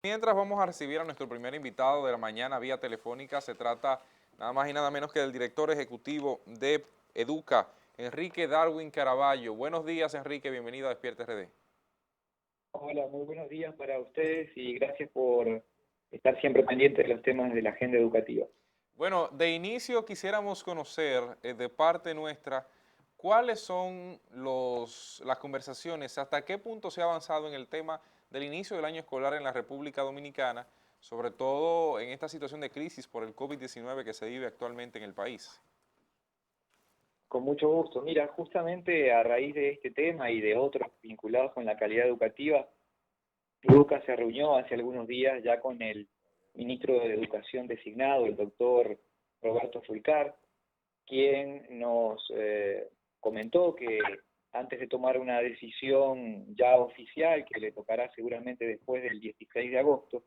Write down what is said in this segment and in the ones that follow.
Mientras vamos a recibir a nuestro primer invitado de la mañana vía telefónica, se trata nada más y nada menos que del director ejecutivo de Educa, Enrique Darwin Caraballo. Buenos días, Enrique, bienvenido a Despierta RD. Hola, muy buenos días para ustedes y gracias por estar siempre pendientes de los temas de la agenda educativa. Bueno, de inicio quisiéramos conocer de parte nuestra cuáles son las conversaciones, hasta qué punto se ha avanzado en el tema del inicio del año escolar en la República Dominicana, sobre todo en esta situación de crisis por el COVID-19 que se vive actualmente en el país. Con mucho gusto. Mira, justamente a raíz de este tema y de otros vinculados con la calidad educativa, Educa se reunió hace algunos días ya con el ministro de Educación designado, el doctor Roberto Fulcar, quien nos comentó que antes de tomar una decisión ya oficial, que le tocará seguramente después del 16 de agosto,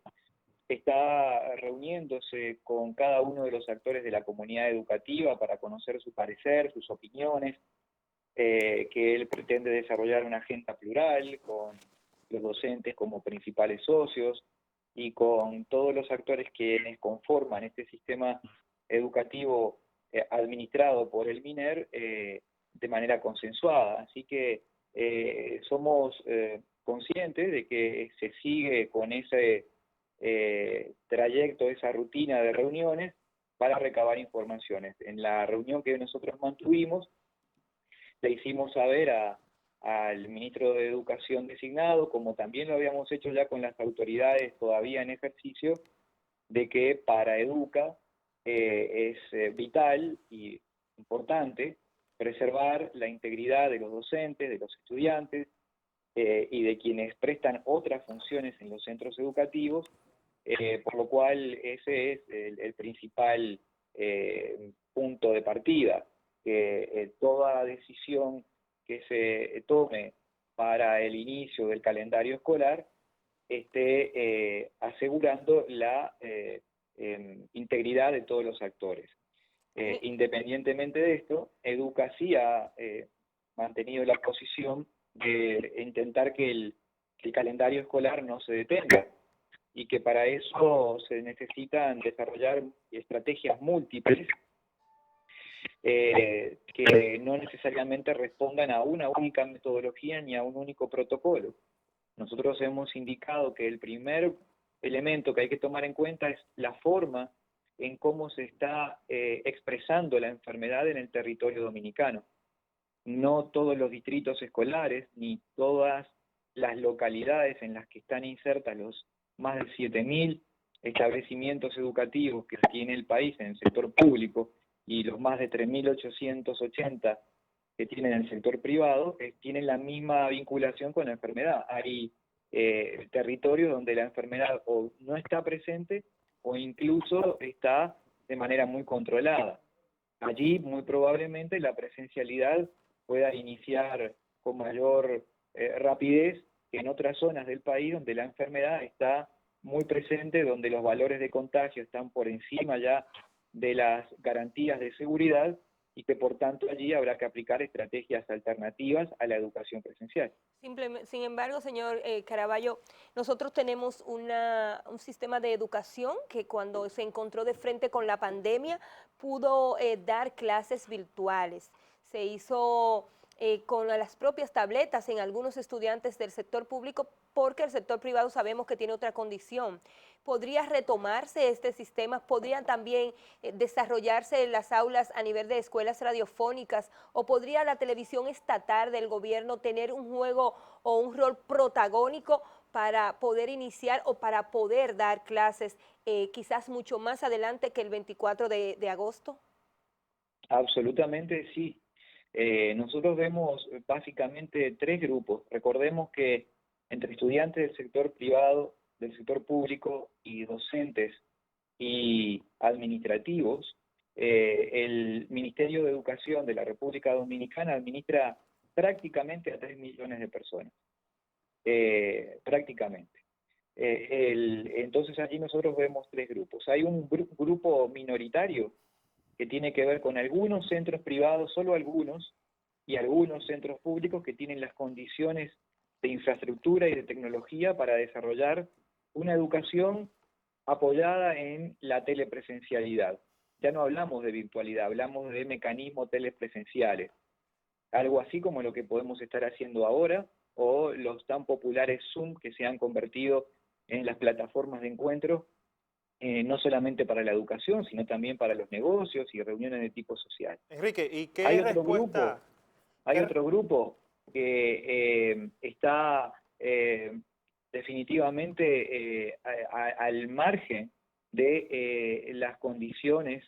está reuniéndose con cada uno de los actores de la comunidad educativa para conocer su parecer, sus opiniones, que él pretende desarrollar una agenda plural con los docentes como principales socios y con todos los actores quienes conforman este sistema educativo administrado por el MINER de manera consensuada. Así que somos conscientes de que se sigue con ese trayecto, esa rutina de reuniones para recabar informaciones. En la reunión que nosotros mantuvimos, le hicimos saber al ministro de Educación designado, como también lo habíamos hecho ya con las autoridades todavía en ejercicio, de que para Educa es vital y importante preservar la integridad de los docentes, de los estudiantes y de quienes prestan otras funciones en los centros educativos, por lo cual ese es el principal punto de partida, que toda decisión que se tome para el inicio del calendario escolar esté asegurando la integridad de todos los actores. Independientemente de esto, Educa sí ha mantenido la posición de intentar que el calendario escolar no se detenga y que para eso se necesitan desarrollar estrategias múltiples que no necesariamente respondan a una única metodología ni a un único protocolo. Nosotros hemos indicado que el primer elemento que hay que tomar en cuenta es la forma en cómo se está expresando la enfermedad en el territorio dominicano. No todos los distritos escolares ni todas las localidades en las que están insertas los más de 7.000 establecimientos educativos que tiene el país en el sector público y los más de 3.880 que tienen el sector privado, tienen la misma vinculación con la enfermedad. Hay territorios donde la enfermedad o no está presente o incluso está de manera muy controlada. Allí muy probablemente la presencialidad pueda iniciar con mayor rapidez que en otras zonas del país donde la enfermedad está muy presente, donde los valores de contagio están por encima ya de las garantías de seguridad y que por tanto allí habrá que aplicar estrategias alternativas a la educación presencial. Sin embargo, señor Caraballo, nosotros tenemos un sistema de educación que cuando se encontró de frente con la pandemia pudo dar clases virtuales. Se hizo con las propias tabletas en algunos estudiantes del sector público porque el sector privado sabemos que tiene otra condición. ¿Podría retomarse este sistema? ¿Podrían también desarrollarse en las aulas a nivel de escuelas radiofónicas? ¿O podría la televisión estatal del gobierno tener un juego o un rol protagónico para poder iniciar o para poder dar clases quizás mucho más adelante que el 24 de agosto? Absolutamente sí. Nosotros vemos básicamente tres grupos. Recordemos que entre estudiantes del sector privado, del sector público y docentes y administrativos, el Ministerio de Educación de la República Dominicana administra prácticamente a 3 millones de personas. Prácticamente. Entonces allí nosotros vemos tres grupos. Hay un grupo minoritario que tiene que ver con algunos centros privados, solo algunos, y algunos centros públicos que tienen las condiciones de infraestructura y de tecnología para desarrollar una educación apoyada en la telepresencialidad. Ya no hablamos de virtualidad, hablamos de mecanismos telepresenciales. Algo así como lo que podemos estar haciendo ahora, o los tan populares Zoom que se han convertido en las plataformas de encuentro, no solamente para la educación, sino también para los negocios y reuniones de tipo social. Enrique, ¿y Hay qué otro grupo, respuesta? hay qué- otro grupo que está definitivamente al margen de las condiciones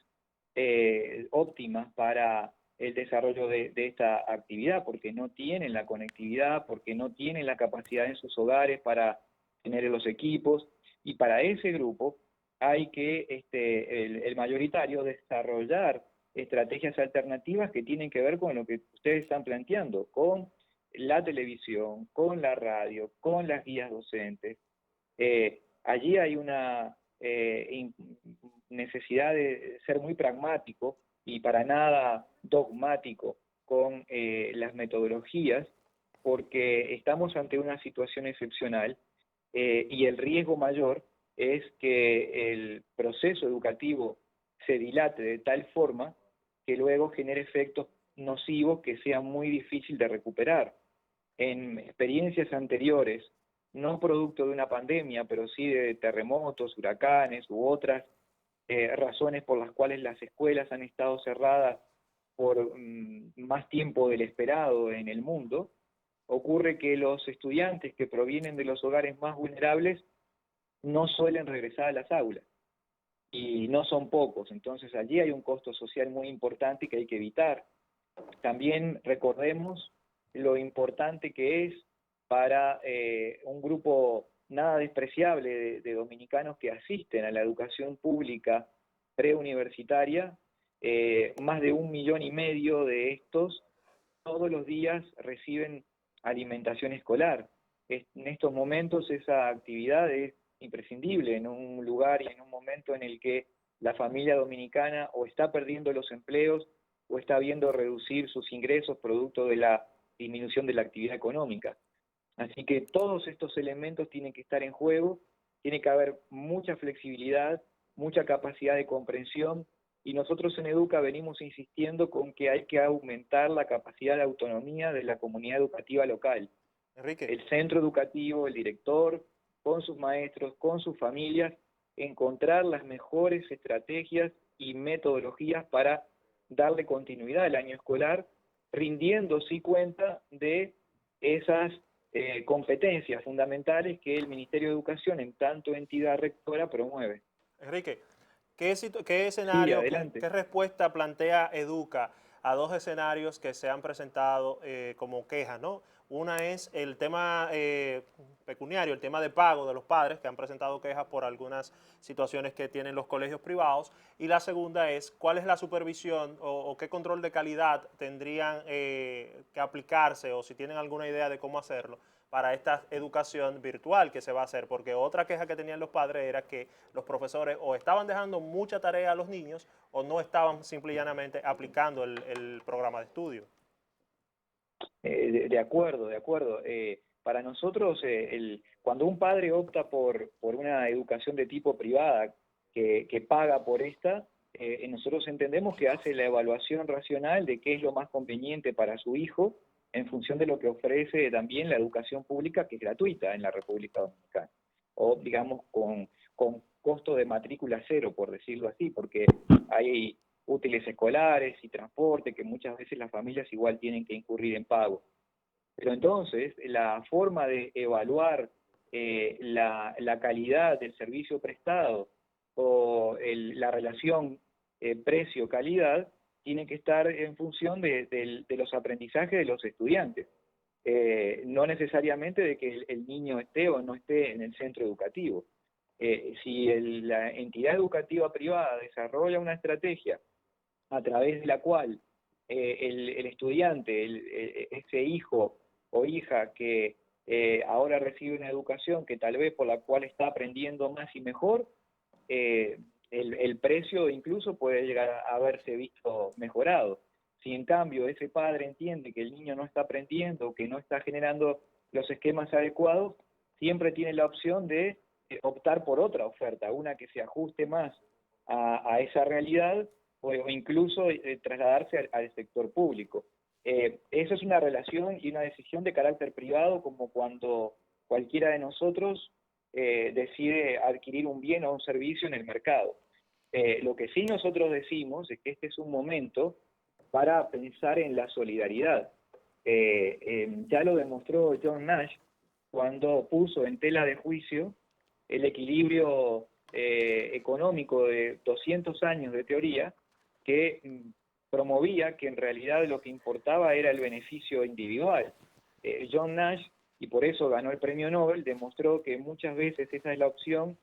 óptimas para el desarrollo de esta actividad, porque no tienen la conectividad, porque no tienen la capacidad en sus hogares para tener los equipos, y para ese grupo hay que, el mayoritario, desarrollar estrategias alternativas que tienen que ver con lo que ustedes están planteando, con la televisión, con la radio, con las guías docentes. Allí hay una necesidad de ser muy pragmático y para nada dogmático con las metodologías, porque estamos ante una situación excepcional y el riesgo mayor es que el proceso educativo se dilate de tal forma que luego genere efectos nocivos que sean muy difíciles de recuperar. En experiencias anteriores, no producto de una pandemia, pero sí de terremotos, huracanes u otras razones por las cuales las escuelas han estado cerradas por más tiempo del esperado en el mundo, ocurre que los estudiantes que provienen de los hogares más vulnerables no suelen regresar a las aulas, y no son pocos, entonces allí hay un costo social muy importante que hay que evitar. También recordemos lo importante que es para un grupo nada despreciable de dominicanos que asisten a la educación pública preuniversitaria, más de 1,5 millones de estos todos los días reciben alimentación escolar. En estos momentos esa actividad es imprescindible en un lugar y en un momento en el que la familia dominicana o está perdiendo los empleos o está viendo reducir sus ingresos producto de la disminución de la actividad económica. Así que todos estos elementos tienen que estar en juego, tiene que haber mucha flexibilidad, mucha capacidad de comprensión, y nosotros en Educa venimos insistiendo con que hay que aumentar la capacidad de autonomía de la comunidad educativa local. Enrique, El centro educativo, el director, con sus maestros, con sus familias, encontrar las mejores estrategias y metodologías para darle continuidad al año escolar, rindiendo sí cuenta de esas competencias fundamentales que el Ministerio de Educación, en tanto entidad rectora, promueve. Enrique, ¿qué Sí, escenario, adelante. qué respuesta plantea Educa a dos escenarios que se han presentado como quejas, ¿no? Una es el tema pecuniario, el tema de pago de los padres que han presentado quejas por algunas situaciones que tienen los colegios privados, y la segunda es cuál es la supervisión o qué control de calidad tendrían que aplicarse, o si tienen alguna idea de cómo hacerlo para esta educación virtual que se va a hacer, porque otra queja que tenían los padres era que los profesores o estaban dejando mucha tarea a los niños o no estaban simple y llanamente aplicando el programa de estudio. De acuerdo, de acuerdo. Para nosotros, cuando un padre opta por una educación de tipo privada que paga por esta, nosotros entendemos que hace la evaluación racional de qué es lo más conveniente para su hijo en función de lo que ofrece también la educación pública, que es gratuita en la República Dominicana, o digamos con costo de matrícula cero, por decirlo así, porque hay útiles escolares y transporte que muchas veces las familias igual tienen que incurrir en pago. Pero entonces, la forma de evaluar la calidad del servicio prestado o la relación precio-calidad tiene que estar en función de los aprendizajes de los estudiantes, no necesariamente de que el niño esté o no esté en el centro educativo. Si la entidad educativa privada desarrolla una estrategia a través de la cual el estudiante, ese hijo o hija que ahora recibe una educación que tal vez por la cual está aprendiendo más y mejor, el precio incluso puede llegar a haberse visto mejorado. Si en cambio ese padre entiende que el niño no está aprendiendo, que no está generando los esquemas adecuados, siempre tiene la opción de optar por otra oferta, una que se ajuste más a esa realidad o incluso trasladarse al sector público. Eso es una relación y una decisión de carácter privado, como cuando cualquiera de nosotros decide adquirir un bien o un servicio en el mercado. Lo que sí nosotros decimos es que este es un momento para pensar en la solidaridad. Ya lo demostró John Nash cuando puso en tela de juicio el equilibrio económico de 200 años de teoría que promovía que en realidad lo que importaba era el beneficio individual. John Nash, y por eso ganó el premio Nobel, demostró que muchas veces esa es la opción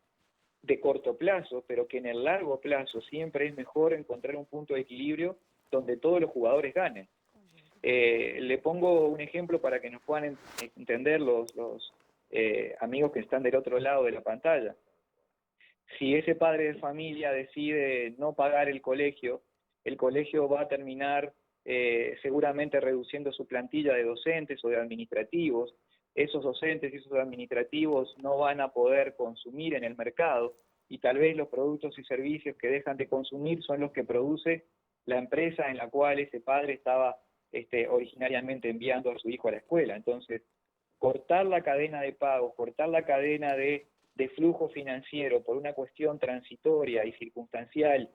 de corto plazo, pero que en el largo plazo siempre es mejor encontrar un punto de equilibrio donde todos los jugadores ganen. Le pongo un ejemplo para que nos puedan entender los amigos que están del otro lado de la pantalla. Si ese padre de familia decide no pagar el colegio va a terminar seguramente reduciendo su plantilla de docentes o de administrativos. Esos docentes y esos administrativos no van a poder consumir en el mercado y tal vez los productos y servicios que dejan de consumir son los que produce la empresa en la cual ese padre estaba originariamente enviando a su hijo a la escuela. Entonces, cortar la cadena de pagos, cortar la cadena de flujo financiero por una cuestión transitoria y circunstancial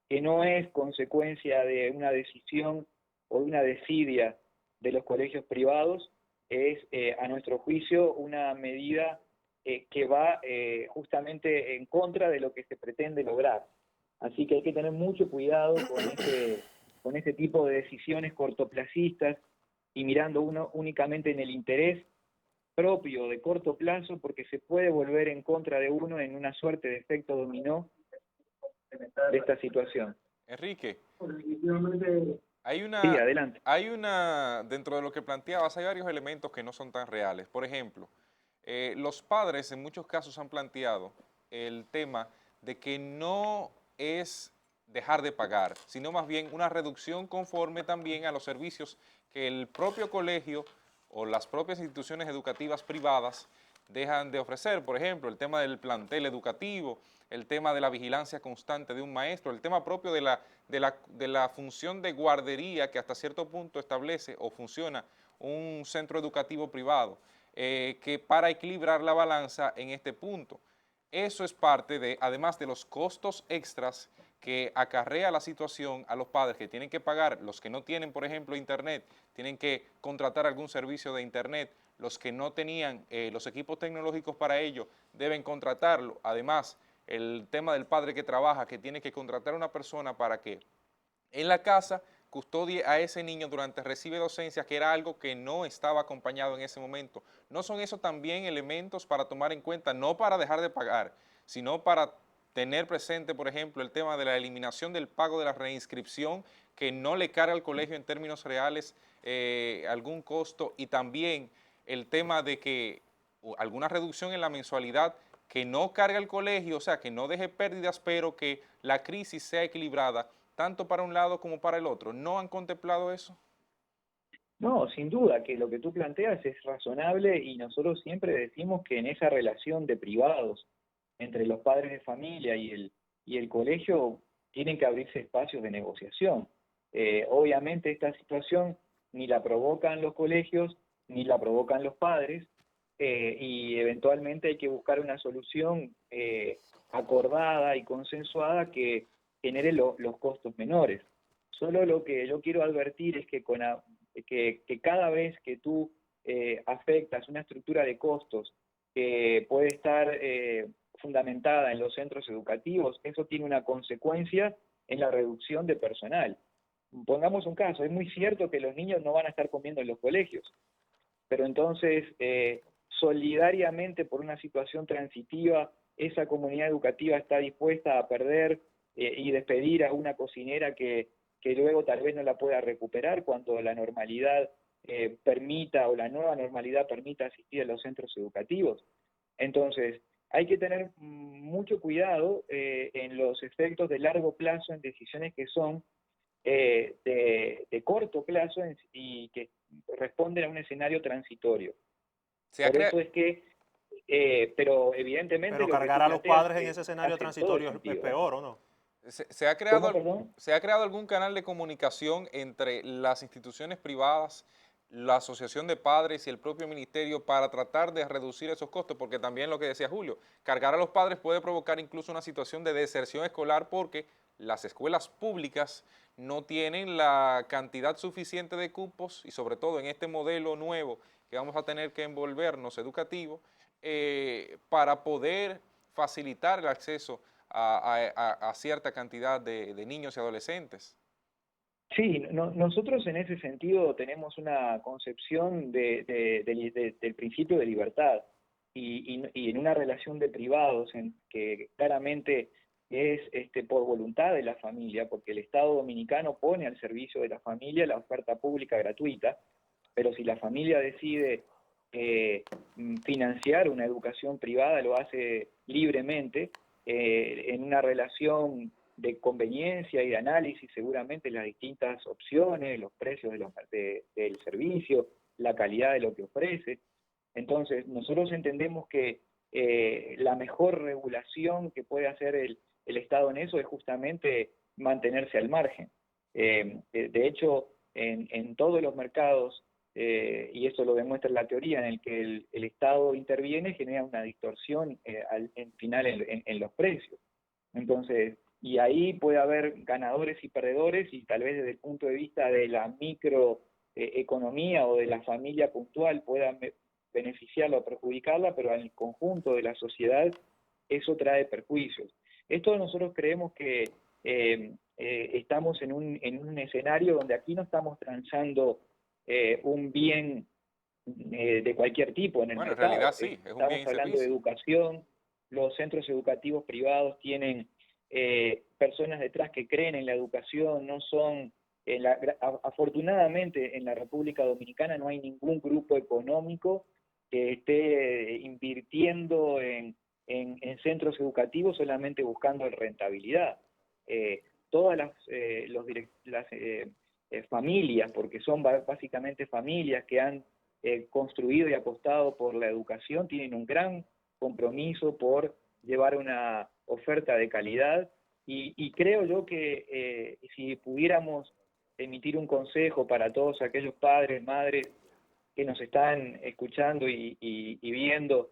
que no es consecuencia de una decisión o de una desidia de los colegios privados, es, a nuestro juicio, una medida que va justamente en contra de lo que se pretende lograr. Así que hay que tener mucho cuidado con ese tipo de decisiones cortoplacistas y mirando uno únicamente en el interés propio de corto plazo, porque se puede volver en contra de uno en una suerte de efecto dominó de esta situación. Enrique, Sí, adelante. dentro de lo que planteabas, hay varios elementos que no son tan reales. Por ejemplo, los padres en muchos casos han planteado el tema de que no es dejar de pagar, sino más bien una reducción conforme también a los servicios que el propio colegio o las propias instituciones educativas privadas dejan de ofrecer. Por ejemplo, el tema del plantel educativo, el tema de la vigilancia constante de un maestro, el tema propio de la función de guardería que hasta cierto punto establece o funciona un centro educativo privado, que para equilibrar la balanza en este punto. Eso es parte de, además de los costos extras que acarrea la situación a los padres que tienen que pagar, los que no tienen, por ejemplo, internet, tienen que contratar algún servicio de internet, los que no tenían los equipos tecnológicos para ello deben contratarlo. Además, el tema del padre que trabaja, que tiene que contratar a una persona para que en la casa custodie a ese niño durante recibe docencia, que era algo que no estaba acompañado en ese momento. ¿No son esos también elementos para tomar en cuenta, no para dejar de pagar, sino para tener presente, por ejemplo, el tema de la eliminación del pago de la reinscripción, que no le carga al colegio en términos reales algún costo, y también el tema de que alguna reducción en la mensualidad que no cargue al colegio, o sea, que no deje pérdidas, pero que la crisis sea equilibrada tanto para un lado como para el otro? ¿No han contemplado eso? No, sin duda que lo que tú planteas es razonable y nosotros siempre decimos que en esa relación de privados entre los padres de familia y el colegio tienen que abrirse espacios de negociación. Obviamente esta situación ni la provocan los colegios ni la provocan los padres, y eventualmente hay que buscar una solución acordada y consensuada que genere los costos menores. Solo lo que yo quiero advertir es que, que cada vez que tú afectas una estructura de costos que puede estar fundamentada en los centros educativos, eso tiene una consecuencia en la reducción de personal. Pongamos un caso, es muy cierto que los niños no van a estar comiendo en los colegios, pero entonces solidariamente por una situación transitiva, esa comunidad educativa está dispuesta a perder y despedir a una cocinera que luego tal vez no la pueda recuperar cuando la normalidad permita, o la nueva normalidad permita asistir a los centros educativos. Entonces, hay que tener mucho cuidado en los efectos de largo plazo en decisiones que son de corto plazo y que responden a un escenario transitorio. Por eso es que pero evidentemente Pero lo que cargar tú a los planteas padres en ese escenario hace todo el transitorio es sentido, ¿eh? peor, ¿o no? ¿Se ha creado, ¿Cómo, perdón? se ha creado algún canal de comunicación entre las instituciones privadas, la asociación de padres y el propio ministerio para tratar de reducir esos costos? Porque también lo que decía Julio, cargar a los padres puede provocar incluso una situación de deserción escolar porque las escuelas públicas no tienen la cantidad suficiente de cupos y sobre todo en este modelo nuevo que vamos a tener que envolvernos educativo para poder facilitar el acceso a cierta cantidad de niños y adolescentes. Sí, nosotros en ese sentido tenemos una concepción del principio de libertad y en una relación de privados en que claramente es por voluntad de la familia, porque el Estado dominicano pone al servicio de la familia la oferta pública gratuita, pero si la familia decide financiar una educación privada, lo hace libremente, en una relación de conveniencia y de análisis, seguramente las distintas opciones, los precios del servicio, la calidad de lo que ofrece. Entonces, nosotros entendemos que la mejor regulación que puede hacer el Estado en eso es justamente mantenerse al margen. De hecho, en todos los mercados, y eso lo demuestra la teoría, en el que el Estado interviene, genera una distorsión en final en los precios. Entonces, y ahí puede haber ganadores y perdedores, y tal vez desde el punto de vista de la microeconomía o de la familia puntual puedan beneficiarla o perjudicarla, pero en el conjunto de la sociedad eso trae perjuicios. Esto nosotros creemos que estamos en un escenario donde aquí no estamos transando un bien de cualquier tipo en el Bueno, en mercado. realidad sí, es un bien Estamos y hablando de servicio. educación, los centros educativos privados tienen personas detrás que creen en la educación, no son, afortunadamente en la República Dominicana no hay ningún grupo económico que esté invirtiendo en centros educativos solamente buscando rentabilidad. Todas las familias, porque son básicamente familias que han construido y apostado por la educación, tienen un gran compromiso por llevar una oferta de calidad y creo yo que si pudiéramos emitir un consejo para todos aquellos padres, madres que nos están escuchando y viendo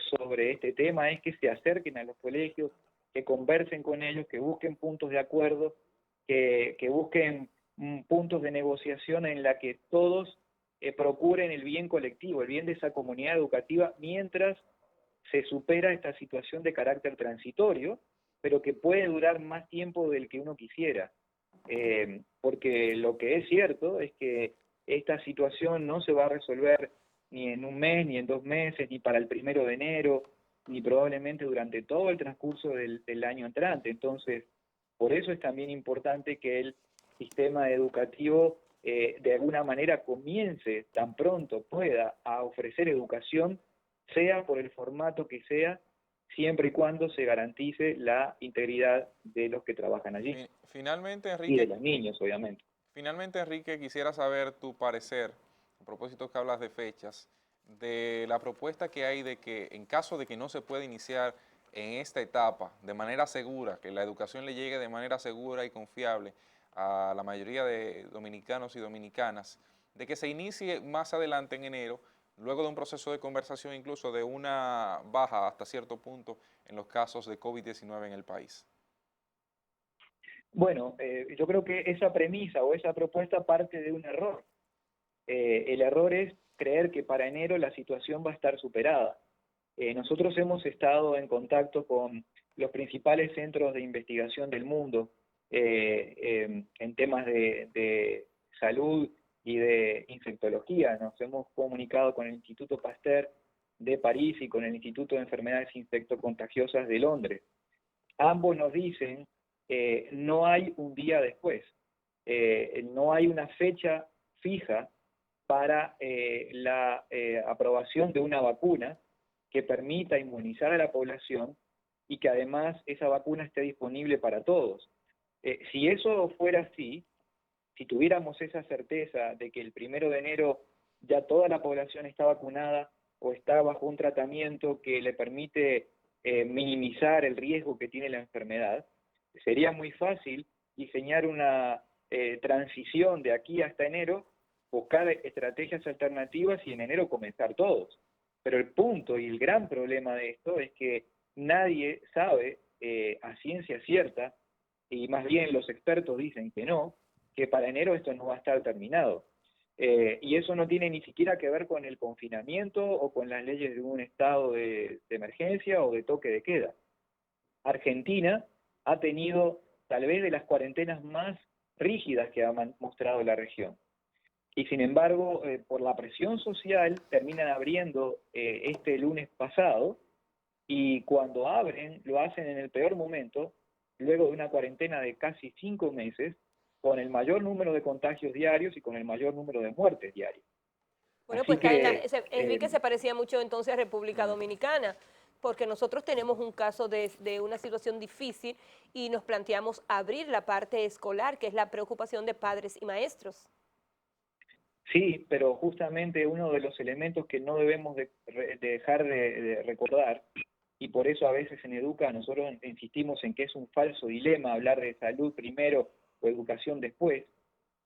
sobre este tema, es que se acerquen a los colegios, que conversen con ellos, que busquen puntos de acuerdo, que busquen puntos de negociación en la que todos procuren el bien colectivo, el bien de esa comunidad educativa, mientras se supera esta situación de carácter transitorio, pero que puede durar más tiempo del que uno quisiera. Porque lo que es cierto es que esta situación no se va a resolver ni en un mes, ni en 2 meses, ni para el 1 de enero, ni probablemente durante todo el transcurso del año entrante. Entonces, por eso es también importante que el sistema educativo de alguna manera comience tan pronto pueda a ofrecer educación, sea por el formato que sea, siempre y cuando se garantice la integridad de los que trabajan allí Finalmente, y de Enrique, los niños, obviamente. Quisiera saber tu parecer, a propósito que hablas de fechas, de la propuesta que hay de que en caso de que no se pueda iniciar en esta etapa de manera segura, que la educación le llegue de manera segura y confiable a la mayoría de dominicanos y dominicanas, de que se inicie más adelante en enero, luego de un proceso de conversación, incluso de una baja hasta cierto punto en los casos de COVID-19 en el país. Bueno, yo creo que esa premisa o esa propuesta parte de un error. El error es creer que para enero la situación va a estar superada. Nosotros hemos estado en contacto con los principales centros de investigación del mundo en temas de salud y de infectología. Nos hemos comunicado con el Instituto Pasteur de París y con el Instituto de Enfermedades Infectocontagiosas de Londres. Ambos nos dicen no hay un día después, no hay una fecha fija para la aprobación de una vacuna que permita inmunizar a la población y que además esa vacuna esté disponible para todos. Si eso fuera así, si tuviéramos esa certeza de que el 1 de enero ya toda la población está vacunada o está bajo un tratamiento que le permite minimizar el riesgo que tiene la enfermedad, sería muy fácil diseñar una transición de aquí hasta enero, buscar estrategias alternativas y en enero comenzar todos. Pero el punto y el gran problema de esto es que nadie sabe a ciencia cierta, y más bien los expertos dicen que no, que para enero esto no va a estar terminado. Y eso no tiene ni siquiera que ver con el confinamiento o con las leyes de un estado de emergencia o de toque de queda. Argentina ha tenido tal vez de las cuarentenas más rígidas que ha mostrado la región. Y sin embargo, por la presión social, terminan abriendo este lunes pasado, y cuando abren, lo hacen en el peor momento, luego de una cuarentena de casi 5 meses, con el mayor número de contagios diarios y con el mayor número de muertes diarias. Bueno, Así pues que, Enrique se parecía mucho entonces a República Dominicana, porque nosotros tenemos un caso de una situación difícil y nos planteamos abrir la parte escolar, que es la preocupación de padres y maestros. sí, pero justamente uno de los elementos que no debemos de dejar de recordar, y por eso a veces en Educa nosotros insistimos en que es un falso dilema hablar de salud primero o educación después,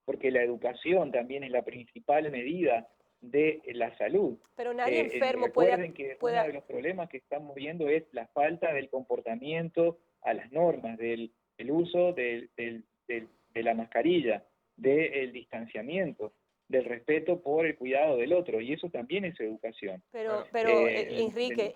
porque la educación también es la principal medida de la salud. Pero nadie enfermo Recuerden que uno pueda. de los problemas que estamos viendo es la falta del comportamiento a las normas, del uso de la mascarilla, del distanciamiento, del respeto por el cuidado del otro, y eso también es educación. Pero, Bueno, Enrique,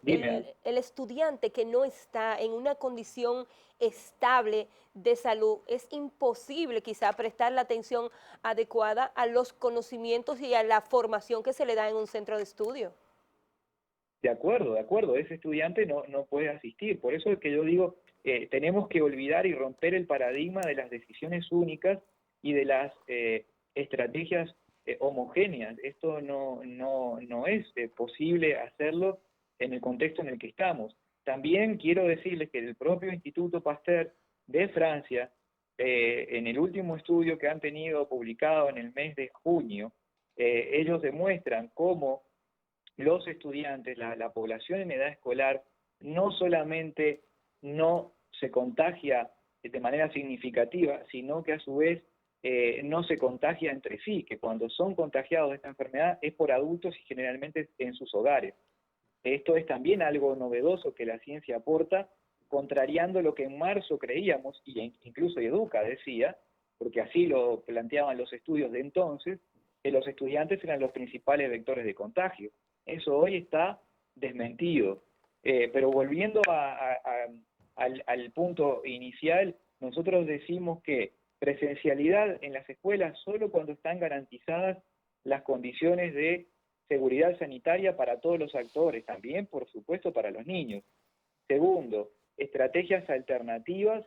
Dime. el estudiante que no está en una condición estable de salud, es imposible quizá prestar la atención adecuada a los conocimientos y a la formación que se le da en un centro de estudio. De acuerdo, ese estudiante no puede asistir. Por eso es que yo digo, tenemos que olvidar y romper el paradigma de las decisiones únicas y de las estrategias homogéneas. Esto no es posible hacerlo en el contexto en el que estamos. También quiero decirles que el propio Instituto Pasteur de Francia, en el último estudio que han tenido publicado en el mes de junio, ellos demuestran cómo los estudiantes, la población en edad escolar, no solamente no se contagia de manera significativa, sino que a su vez no se contagia entre sí, que cuando son contagiados de esta enfermedad es por adultos y generalmente en sus hogares. Esto es también algo novedoso que la ciencia aporta, contrariando lo que en marzo creíamos, y incluso Educa decía, porque así lo planteaban los estudios de entonces, que los estudiantes eran los principales vectores de contagio. Eso hoy está desmentido. Pero volviendo al punto inicial, nosotros decimos que presencialidad en las escuelas solo cuando están garantizadas las condiciones de seguridad sanitaria para todos los actores, también por supuesto para los niños. Segundo, estrategias alternativas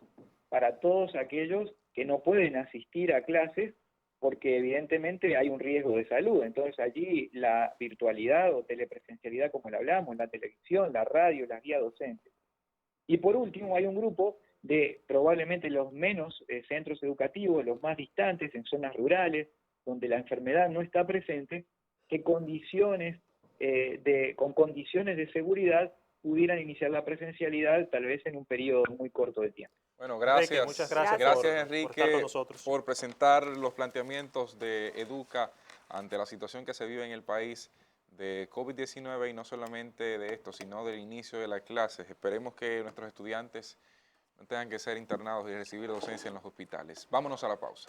para todos aquellos que no pueden asistir a clases porque evidentemente hay un riesgo de salud. Entonces allí la virtualidad o telepresencialidad, como le hablamos, la televisión, la radio, las guías docentes. Y por último hay un grupo de probablemente los menos centros educativos, los más distantes, en zonas rurales, donde la enfermedad no está presente, que con condiciones de seguridad pudieran iniciar la presencialidad tal vez en un periodo muy corto de tiempo. Bueno, Enrique, muchas gracias, gracias por estar Enrique con nosotros. por presentar los planteamientos de Educa ante la situación que se vive en el país de COVID-19 y no solamente de esto, sino del inicio de las clases. Esperemos que nuestros estudiantes no tengan que ser internados y recibir docencia en los hospitales. Vámonos a la pausa.